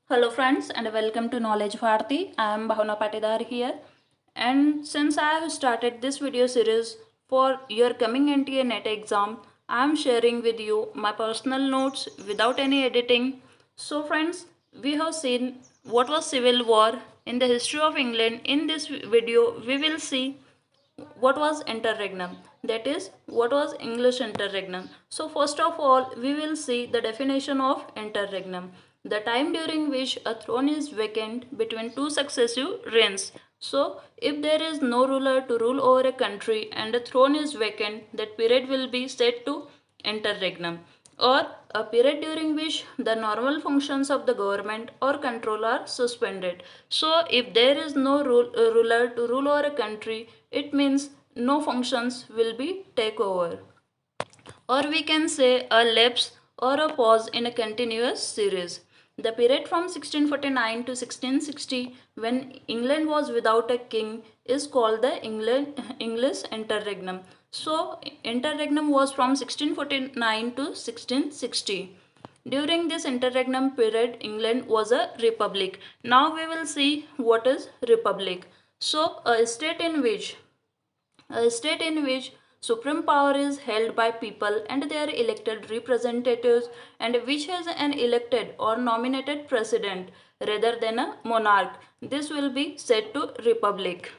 Hello friends and welcome to Knowledge Bharati. I am Bhavna Patidar here, and since I have started this video series for your coming NTA NET exam, I am sharing with you my personal notes without any editing. So friends, we have seen what was civil war in the history of England. In this video we will see what was interregnum, that is what was English interregnum. So first of all we will see the definition of interregnum: the time during which a throne is vacant between two successive reigns. So if there is no ruler to rule over a country and the throne is vacant, that period will be said to interregnum, or a period during which the normal functions of the government or control are suspended. So, if there is no ruler to rule over a country, it means no functions will be take over. Or we can say a lapse or a pause in a continuous series. The period from 1649 to 1660, when England was without a king, is called the English interregnum. So, interregnum was from 1649 to 1660. During this interregnum period, England was a republic. Now we will see what is republic. So, a state in which supreme power is held by people and their elected representatives, and which has an elected or nominated president rather than a monarch. This will be said to republic.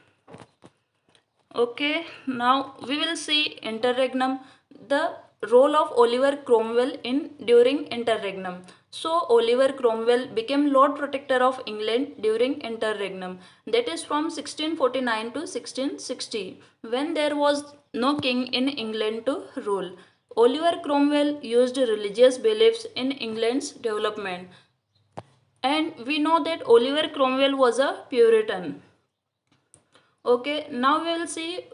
Okay, now we will see interregnum, the role of Oliver Cromwell in during interregnum. So Oliver Cromwell became Lord Protector of England during interregnum, that is from 1649 to 1660, when there was no king in England to rule. Oliver Cromwell used religious beliefs in England's development, and we know that Oliver Cromwell was a Puritan. Okay, now we will see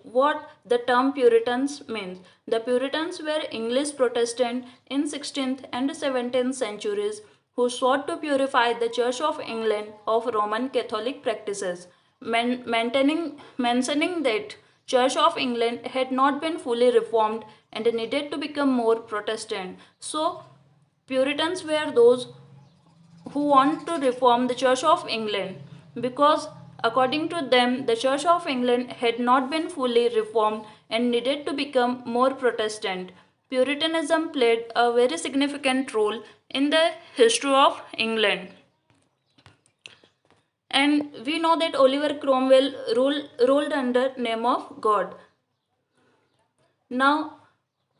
what the term Puritans means. The Puritans were English Protestant in 16th and 17th centuries who sought to purify the Church of England of Roman Catholic practices, mentioning that Church of England had not been fully reformed and needed to become more Protestant. So, Puritans were those who want to reform the Church of England, because according to them the Church of England had not been fully reformed and needed to become more Protestant. Puritanism played a very significant role in the history of England. And we know that Oliver Cromwell ruled under name of God. Now,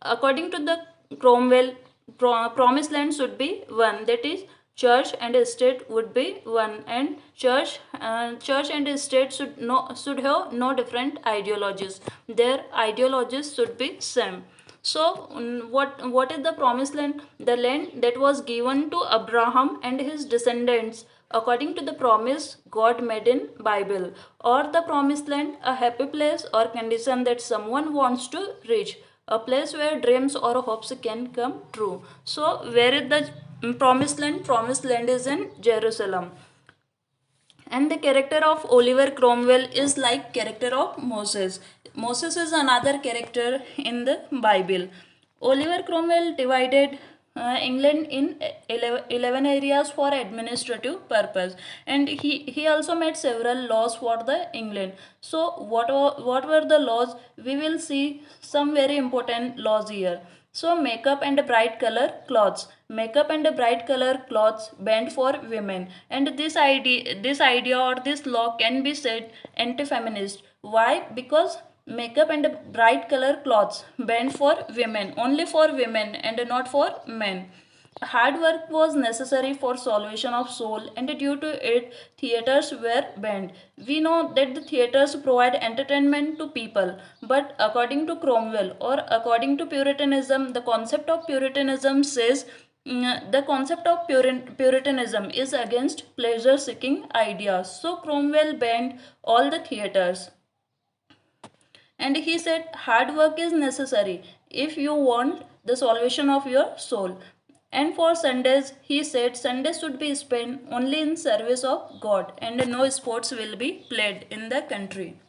according to the Cromwell, promised land should be one. That is, church and state would be one, and church and state should have no different ideologies. Their ideologies should be same. So, what is the promised land? The land that was given to Abraham and his descendants according to the promise God made in Bible, or the promised land, a happy place or condition that someone wants to reach, a place where dreams or hopes can come true. So, where is the promised land? Promised land is in Jerusalem. And the character of Oliver Cromwell is like character of Moses. Moses is another character in the Bible. Oliver Cromwell divided England in 11 areas for administrative purpose, and he also made several laws for the England. So what were the laws? We will see some very important laws here. So makeup and bright color clothes. Makeup and bright color clothes banned for women. And this idea or this law can be said anti-feminist. Why? Because makeup and bright color clothes banned for women, only for women and not for men. Hard work was necessary for salvation of soul, and due to it, theaters were banned. We know that the theaters provide entertainment to people, but according to Cromwell or according to Puritanism, the concept of Puritanism says the concept of Puritanism is against pleasure seeking ideas. So Cromwell banned all the theaters. And he said, hard work is necessary if you want the salvation of your soul. And for Sundays, he said Sundays should be spent only in service of God and no sports will be played in the country.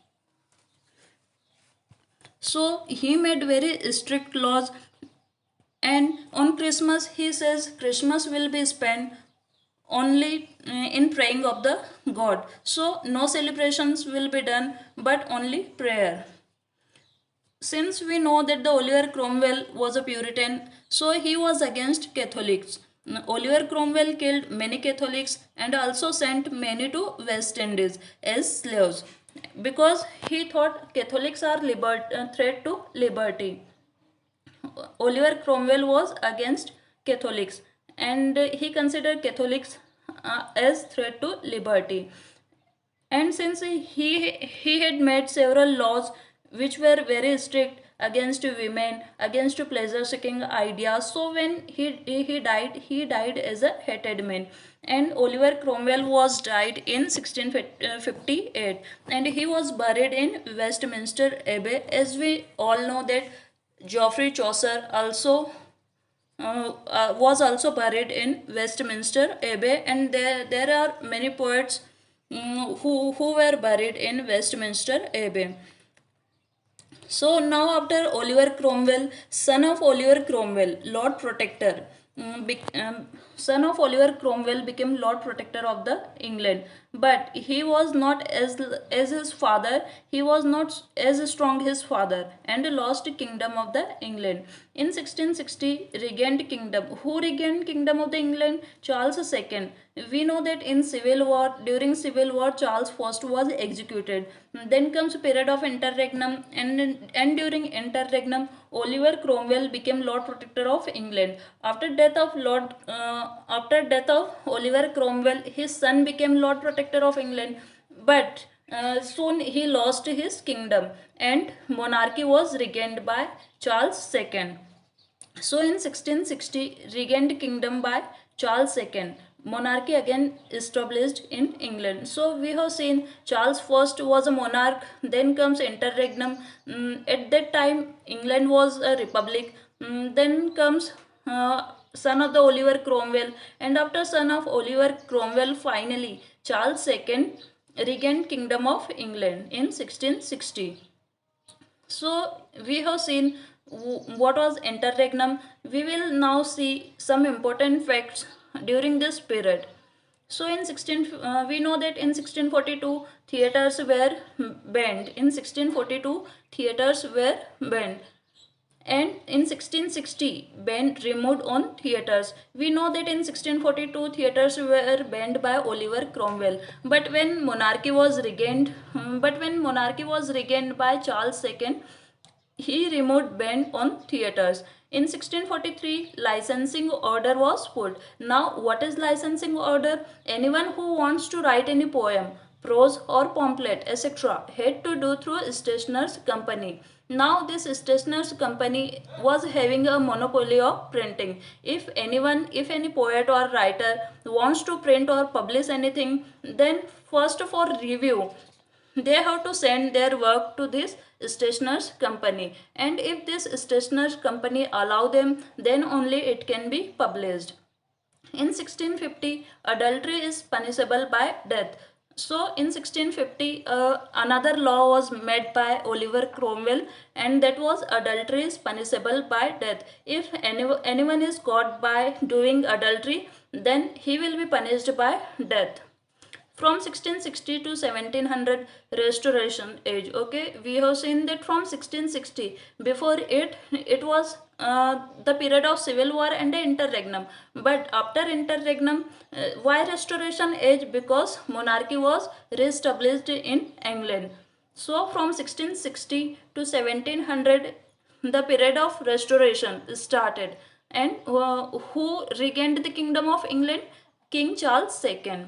So he made very strict laws, and on Christmas he says Christmas will be spent only in praying of the god. So no celebrations will be done, but only prayer. Since we know that the Oliver Cromwell was a Puritan, so he was against Catholics. Oliver Cromwell killed many Catholics and also sent many to West Indies as slaves because he thought Catholics are threat to liberty. Oliver Cromwell was against Catholics and he considered Catholics as threat to liberty. And since he had made several laws which were very strict against women, against pleasure seeking ideas, so when he died as a hated man. And Oliver Cromwell was died in 1658 and he was buried in Westminster Abbey. As we all know that Geoffrey Chaucer was also buried in Westminster Abbey, and there are many poets who were buried in Westminster Abbey. So now after Oliver Cromwell, son of Oliver Cromwell, Lord Protector, son of Oliver Cromwell became Lord Protector of the England. But he was not as his father. He was not as strong his father, and lost kingdom of the England. In 1660, regained kingdom. Who regained kingdom of the England? Charles II. We know that in Civil War, during Civil War, Charles I was executed. Then comes period of interregnum, and during interregnum, Oliver Cromwell became Lord Protector of England. After death of Oliver Cromwell, his son became Lord Protector of England. But soon he lost his kingdom, and monarchy was regained by Charles II. So in 1660, regained kingdom by Charles II. Monarchy again established in England. So we have seen Charles I was a monarch, then comes interregnum. At that time, England was a republic. Then comes son of the Oliver Cromwell, and after son of Oliver Cromwell, finally Charles II regained kingdom of England in 1660. So we have seen what was interregnum. We will now see some important facts during this period. So in we know that in 1642 theaters were banned. In 1642 theaters were banned. And in 1660 ban removed on theaters. We know that in 1642 theaters were banned by Oliver Cromwell. But when monarchy was regained, by Charles II, he removed ban on theaters. In 1643, licensing order was put. Now, what is licensing order? Anyone who wants to write any poem, prose or pamphlet, etc., had to do through a stationer's company. Now, this stationer's company was having a monopoly of printing. If any poet or writer wants to print or publish anything, then first for review, they have to send their work to this stationer's company, and if this stationer's company allow them, then only it can be published. In 1650, adultery is punishable by death. So in 1650, another law was made by Oliver Cromwell, and that was adultery is punishable by death. If anyone is caught by doing adultery, then he will be punished by death. From 1660 to 1700, restoration age. Okay, we have seen that from 1660, before it was the period of civil war and interregnum. But after interregnum, why restoration age? Because monarchy was re-established in England. So from 1660 to 1700, the period of restoration started. And who regained the kingdom of England? King Charles II.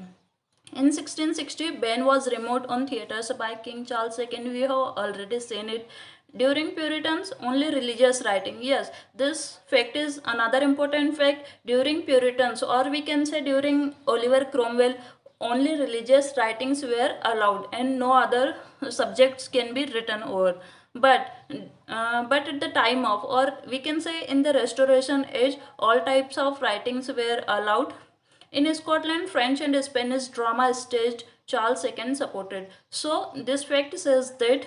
In 1660, ban was removed on theatres by King Charles II. We have already seen it. During Puritans, only religious writing. Yes, this fact is another important fact. During Puritans, or we can say during Oliver Cromwell, only religious writings were allowed and no other subjects can be written over. But at the time of, or we can say in the Restoration age, all types of writings were allowed, In Scotland, French and Spanish drama staged Charles II supported. So this fact says that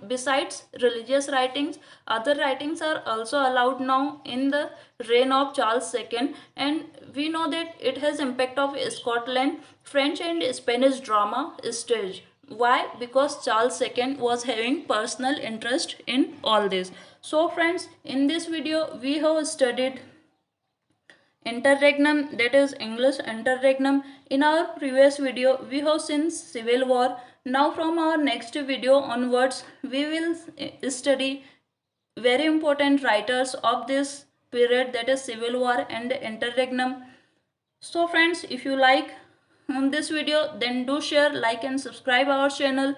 besides religious writings, other writings are also allowed now in the reign of Charles II, and we know that it has impact of Scotland, French and Spanish drama stage. Why? Because Charles II was having personal interest in all this. So friends, in this video we have studied interregnum, that is English interregnum. In our previous video we have seen civil war. Now from our next video onwards we will study very important writers of this period, that is civil war and interregnum. So friends, if you like this video, then do share, like and subscribe our channel.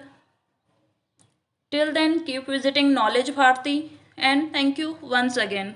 Till then, keep visiting Knowledge Bharati, and thank you once again.